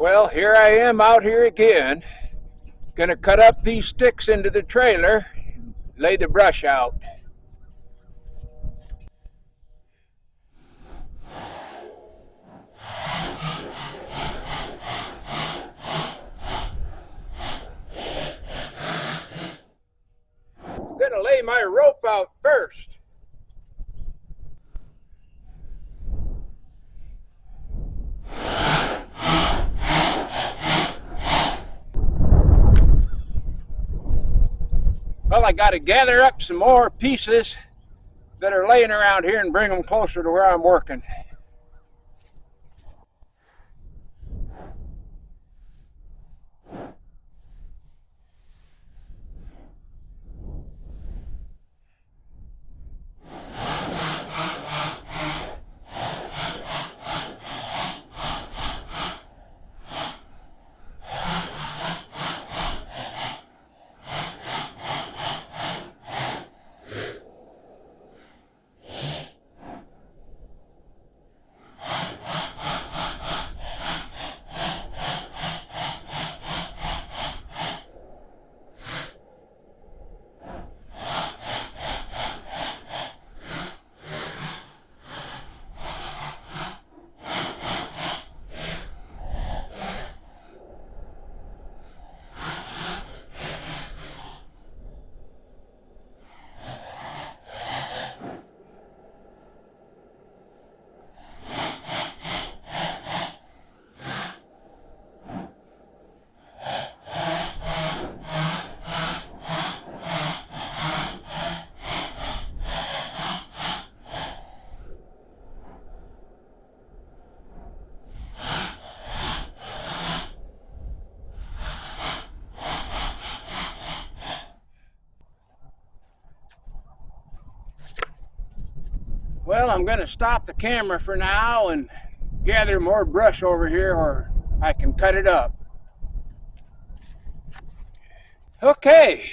Well, here I am out here again. Gonna cut up these sticks into the trailer, lay the brush out. Gonna lay my rope out first. Well, I gotta gather up some more pieces that are laying around here and bring them closer to where I'm working. Well, I'm gonna stop the camera for now and gather more brush over here or I can cut it up. Okay,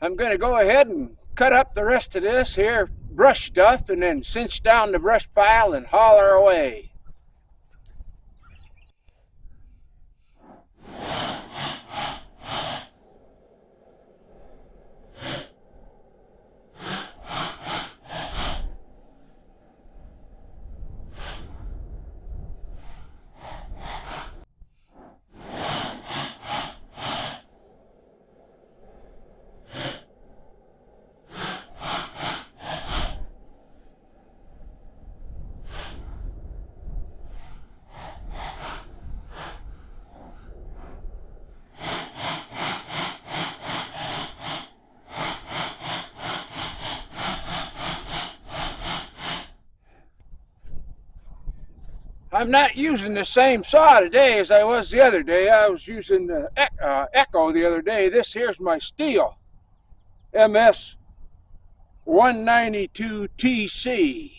I'm gonna go ahead and cut up the rest of this here brush stuff and then cinch down the brush pile and holler away. I'm not using the same saw today as I was the other day. I was using the Echo the other day. This here's my Stihl MS 192 TC.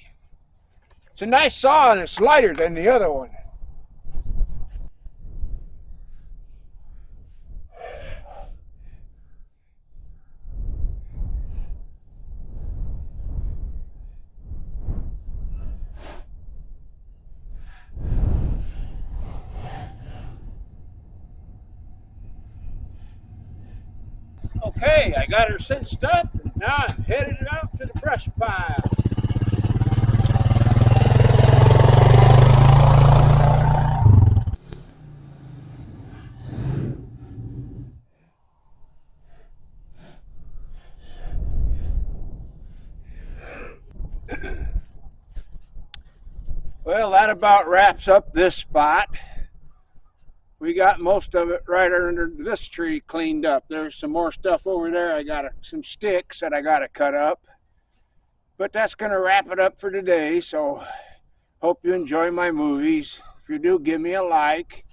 It's a nice saw and it's lighter than the other one. Okay, I got her cinched up, and now I'm headed out to the brush pile. Well, that about wraps up this spot. We got most of it right under this tree cleaned up. There's some more stuff over there. I got some sticks that I got to cut up. But that's going to wrap it up for today. So hope you enjoy my movies. If you do, give me a like.